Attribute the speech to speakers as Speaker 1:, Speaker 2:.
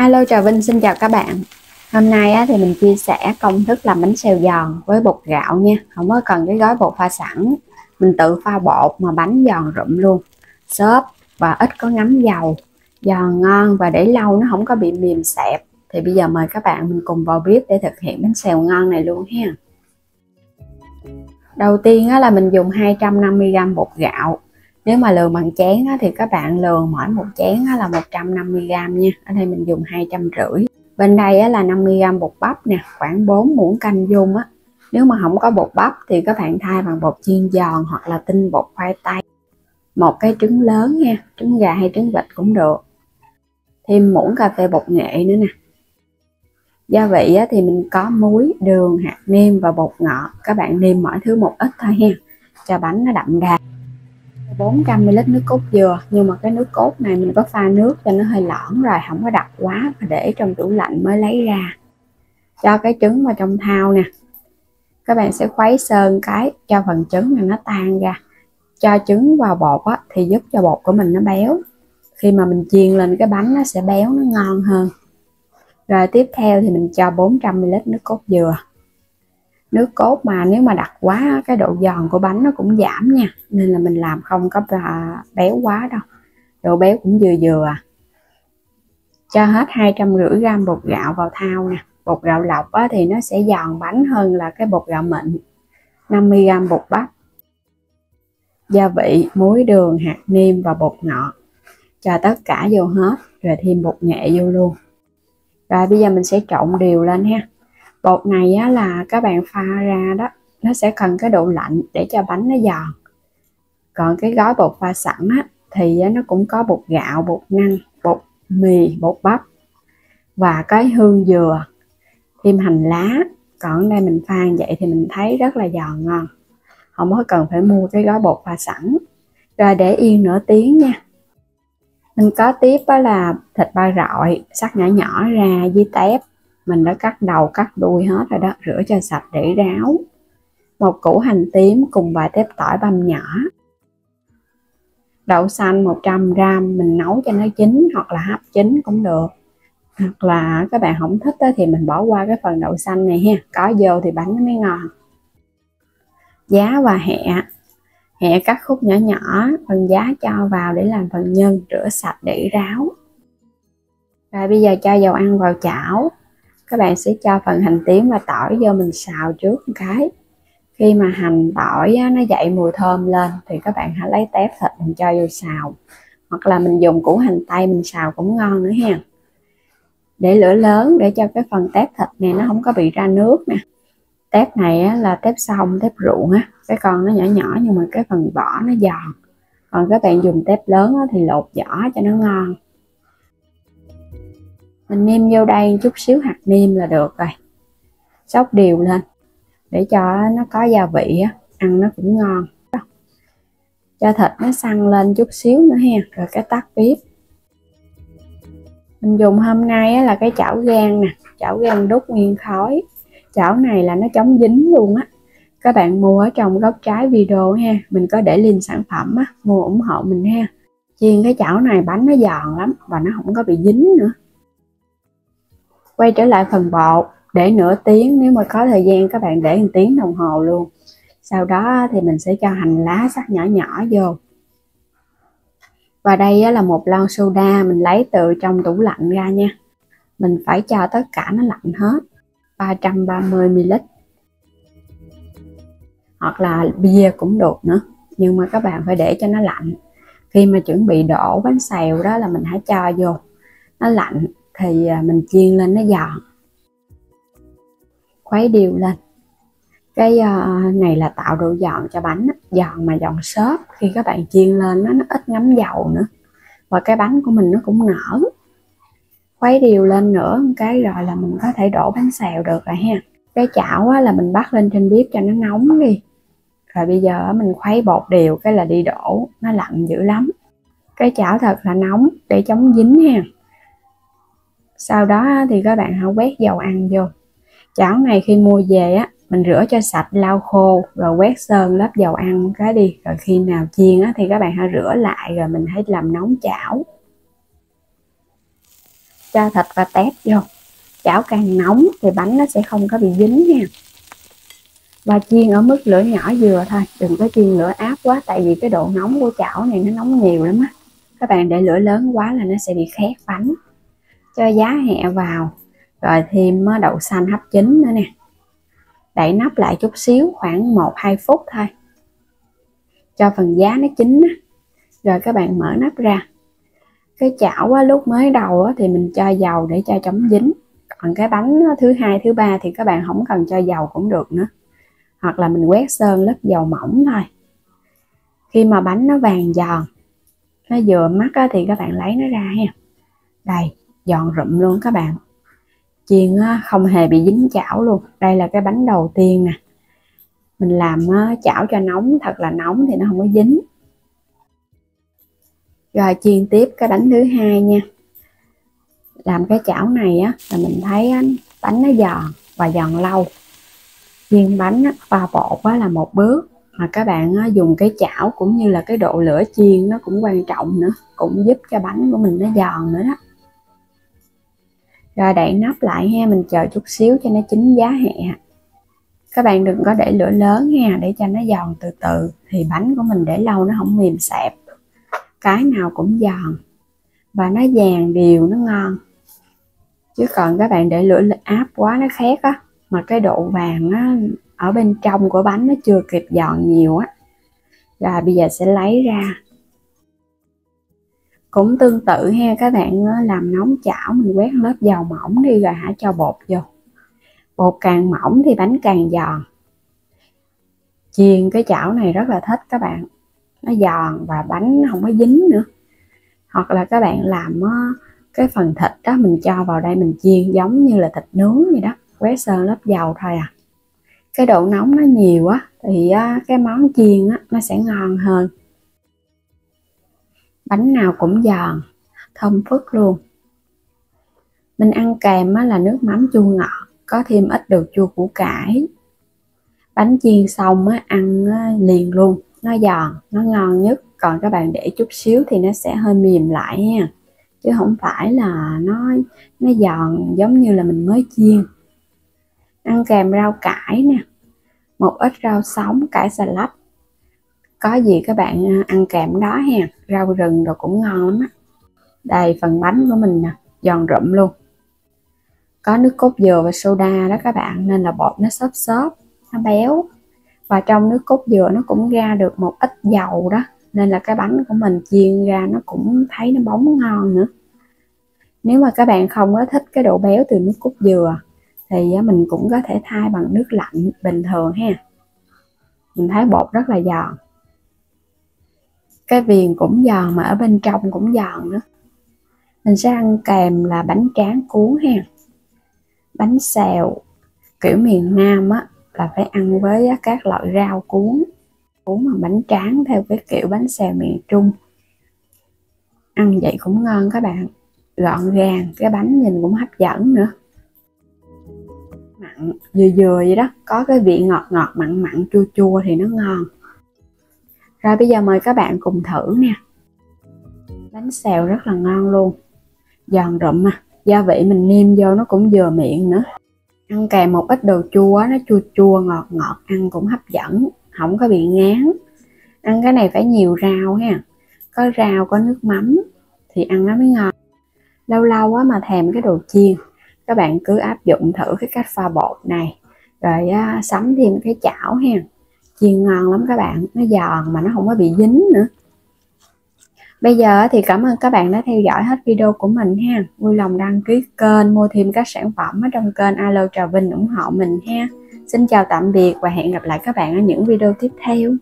Speaker 1: Alo, chào Vinh, xin chào các bạn. Hôm nay thì mình chia sẻ công thức làm bánh xèo giòn với bột gạo nha. Không có cần cái gói bột pha sẵn. Mình tự pha bột mà bánh giòn rụm luôn. Xốp và ít có ngấm dầu. Giòn ngon và để lâu nó không có bị mềm xẹp. Thì bây giờ mời các bạn mình cùng vào bếp để thực hiện bánh xèo ngon này luôn ha. Đầu tiên là mình dùng 250g bột gạo. Nếu mà lường bằng chén thì các bạn lường mỗi một chén là 150g nha. Ở đây mình dùng 250. Bên đây là 50g bột bắp nè, khoảng 4 muỗng canh dung á. Nếu mà không có bột bắp thì các bạn thay bằng bột chiên giòn hoặc là tinh bột khoai tây. Một cái trứng lớn nha, trứng gà hay trứng vịt cũng được. Thêm muỗng cà phê bột nghệ nữa nè. Gia vị thì mình có muối, đường, hạt nêm và bột ngọt. Các bạn nêm mọi thứ một ít thôi ha, cho bánh nó đậm đà. 400ml nước cốt dừa, nhưng mà cái nước cốt này mình có pha nước cho nó hơi loãng rồi, không có đặc quá, và để trong tủ lạnh mới lấy ra. Cho cái trứng vào trong thau nè. Các bạn sẽ khuấy sơ cái cho phần trứng này nó tan ra. Cho trứng vào bột thì giúp cho bột của mình nó béo. Khi mà mình chiên lên cái bánh nó sẽ béo, nó ngon hơn. Rồi tiếp theo thì mình cho 400ml nước cốt dừa. Nước cốt mà nếu mà đặc quá cái độ giòn của bánh nó cũng giảm nha, nên là mình làm không có béo quá đâu, độ béo cũng vừa vừa. Cho hết 250g bột gạo vào thau nè. Bột gạo lọc thì nó sẽ giòn bánh hơn là cái bột gạo mịn. 50g bột bắp, gia vị muối, đường, hạt nêm và bột ngọt. Cho tất cả vô hết rồi thêm bột nghệ vô luôn. Rồi bây giờ mình sẽ trộn đều lên ha. Bột này là các bạn pha ra đó, nó sẽ cần cái độ lạnh để cho bánh nó giòn. Còn cái gói bột pha sẵn thì nó cũng có bột gạo, bột năng, bột mì, bột bắp và cái hương dừa, thêm hành lá. Còn ở đây mình pha vậy thì mình thấy rất là giòn ngon, không có cần phải mua cái gói bột pha sẵn. Rồi để yên nửa tiếng nha. Mình có tiếp là thịt ba rọi cắt nhỏ nhỏ ra với tép. Mình đã cắt đầu cắt đuôi hết rồi đó, rửa cho sạch để ráo. Một củ hành tím cùng vài tép tỏi băm nhỏ. Đậu xanh 100g mình nấu cho nó chín hoặc là hấp chín cũng được. Hoặc là các bạn không thích thì mình bỏ qua cái phần đậu xanh này ha, có vô thì bánh nó mới ngon. Giá và hẹ cắt khúc nhỏ nhỏ, phần giá cho vào để làm phần nhân, rửa sạch để ráo. Rồi bây giờ cho dầu ăn vào chảo. Các bạn sẽ cho phần hành tím và tỏi vô mình xào trước một cái. Khi mà hành tỏi nó dậy mùi thơm lên thì các bạn hãy lấy tép thịt mình cho vô xào. Hoặc là mình dùng củ hành tây mình xào cũng ngon nữa ha. Để lửa lớn để cho cái phần tép thịt này nó không có bị ra nước nè. Tép này là tép xong, tép ruộng cái con nó nhỏ nhỏ nhưng mà cái phần vỏ nó giòn. Còn các bạn dùng tép lớn thì lột vỏ cho nó ngon. Mình nêm vô đây chút xíu hạt nêm là được rồi. Xóc đều lên để cho nó có gia vị ăn nó cũng ngon. Cho thịt nó săn lên chút xíu nữa ha, rồi cái tắt bếp. Mình dùng hôm nay là cái chảo gang nè, chảo gang đúc nguyên khói. Chảo này là nó chống dính luôn Các bạn mua ở trong góc trái video ha, mình có để link sản phẩm mua ủng hộ mình ha. Chiên cái chảo này bánh nó giòn lắm và nó không có bị dính nữa. Quay trở lại phần bột, để nửa tiếng, nếu mà có thời gian các bạn để 1 tiếng đồng hồ luôn. Sau đó thì mình sẽ cho hành lá cắt nhỏ nhỏ vô. Và đây là một lon soda mình lấy từ trong tủ lạnh ra nha. Mình phải cho tất cả nó lạnh hết. 330ml. Hoặc là bia cũng được nữa, nhưng mà các bạn phải để cho nó lạnh. Khi mà chuẩn bị đổ bánh xèo đó là mình hãy cho vô. Nó lạnh thì mình chiên lên nó giòn. Khuấy đều lên. Cái này là tạo độ giòn cho bánh, giòn mà giòn xốp. Khi các bạn chiên lên nó ít ngấm dầu nữa. Và cái bánh của mình nó cũng nở. Khuấy đều lên nữa một cái rồi là mình có thể đổ bánh xèo được rồi ha. Cái chảo là mình bắt lên trên bếp cho nó nóng đi. Rồi bây giờ mình khuấy bột đều cái là đi đổ, nó lạnh dữ lắm. Cái chảo thật là nóng để chống dính ha. Sau đó thì các bạn hãy quét dầu ăn vô. Chảo này khi mua về mình rửa cho sạch, lau khô rồi quét sơn lớp dầu ăn cái đi. Rồi khi nào chiên thì các bạn hãy rửa lại rồi mình hãy làm nóng chảo. cho thịt và tép vô. Chảo càng nóng thì bánh nó sẽ không có bị dính nha. Và chiên ở mức lửa nhỏ vừa thôi, đừng có chiên lửa áp quá, tại vì cái độ nóng của chảo này nó nóng nhiều lắm á. Các bạn để lửa lớn quá là nó sẽ bị khét bánh. Cho giá hẹ vào, rồi thêm đậu xanh hấp chín nữa nè. Đậy nắp lại chút xíu, khoảng 1-2 phút thôi, cho phần giá nó chín á. Rồi các bạn mở nắp ra. Cái chảo á, lúc mới đầu á, thì mình cho dầu để cho chống dính. Còn cái bánh thứ hai, thứ ba thì các bạn không cần cho dầu cũng được nữa. Hoặc là mình quét sơn lớp dầu mỏng thôi. Khi mà bánh nó vàng giòn, nó vừa mắt á, thì các bạn lấy nó ra ha. Đây, giòn rụm luôn các bạn. Chiên không hề bị dính chảo luôn. Đây là cái bánh đầu tiên nè. Mình làm chảo cho nóng, thật là nóng thì nó không có dính. Rồi chiên tiếp cái bánh thứ hai nha. Làm cái chảo này á là mình thấy bánh nó giòn và giòn lâu. Chiên bánh pha bột á là một bước, mà các bạn dùng cái chảo cũng như là cái độ lửa chiên nó cũng quan trọng nữa, cũng giúp cho bánh của mình nó giòn nữa đó. Rồi đậy nắp lại ha, mình chờ chút xíu cho nó chín giá hẹ. Các bạn đừng có để lửa lớn nha, để cho nó giòn từ từ, thì bánh của mình để lâu nó không mềm xẹp. Cái nào cũng giòn và nó vàng đều, nó ngon. Chứ còn các bạn để lửa áp quá nó khét á, mà cái độ vàng nó ở bên trong của bánh nó chưa kịp giòn nhiều á. Rồi bây giờ sẽ lấy ra. Cũng tương tự ha, các bạn làm nóng chảo, mình quét lớp dầu mỏng đi rồi hãy cho bột vô. Bột càng mỏng thì bánh càng giòn. Chiên cái chảo này rất là thích các bạn, nó giòn và bánh không có dính nữa. Hoặc là các bạn làm cái phần thịt đó, mình cho vào đây mình chiên giống như là thịt nướng vậy đó, quét sơn lớp dầu thôi à. Cái độ nóng nó nhiều á thì cái món chiên á nó sẽ ngon hơn. Bánh nào cũng giòn, thơm phức luôn. Mình ăn kèm là nước mắm chua ngọt, có thêm ít đồ chua củ cải. Bánh chiên xong ăn liền luôn, nó giòn, nó ngon nhất. Còn các bạn để chút xíu thì nó sẽ hơi mềm lại nha, chứ không phải là nó giòn giống như là mình mới chiên. Ăn kèm rau cải nè, một ít rau sống, cải xà lách. Có gì các bạn ăn kèm đó ha, rau rừng rồi cũng ngon lắm á. Đây phần bánh của mình nè, giòn rụm luôn. Có nước cốt dừa và soda đó các bạn, nên là bột nó xốp xốp, nó béo. Và trong nước cốt dừa nó cũng ra được một ít dầu đó, nên là cái bánh của mình chiên ra nó cũng thấy nó bóng ngon nữa. Nếu mà các bạn không có thích cái độ béo từ nước cốt dừa thì mình cũng có thể thay bằng nước lạnh bình thường ha. Mình thấy bột rất là giòn. Cái viền cũng giòn mà ở bên trong cũng giòn nữa. Mình sẽ ăn kèm là bánh tráng cuốn ha. Bánh xèo kiểu miền Nam á là phải ăn với các loại rau cuốn bằng bánh tráng theo cái kiểu bánh xèo miền Trung. Ăn vậy cũng ngon các bạn, gọn gàng, cái bánh nhìn cũng hấp dẫn nữa. Mặn vừa vừa vậy đó, có cái vị ngọt ngọt mặn mặn chua chua thì nó ngon. Rồi bây giờ mời các bạn cùng thử nè. Bánh xèo rất là ngon luôn, giòn rụm mà, gia vị mình nêm vô nó cũng vừa miệng nữa. Ăn kèm một ít đồ chua, nó chua chua ngọt ngọt, ăn cũng hấp dẫn, không có bị ngán. Ăn cái này phải nhiều rau ha, có rau, có nước mắm thì ăn nó mới ngon. Lâu lâu á mà thèm cái đồ chiên, các bạn cứ áp dụng thử cái cách pha bột này, rồi sắm thêm cái chảo ha, chiên ngon lắm các bạn, nó giòn mà nó không có bị dính nữa. Bây giờ thì cảm ơn các bạn đã theo dõi hết video của mình ha. Vui lòng đăng ký kênh, mua thêm các sản phẩm ở trong kênh Alo Trà Vinh ủng hộ mình ha. Xin chào tạm biệt và hẹn gặp lại các bạn ở những video tiếp theo.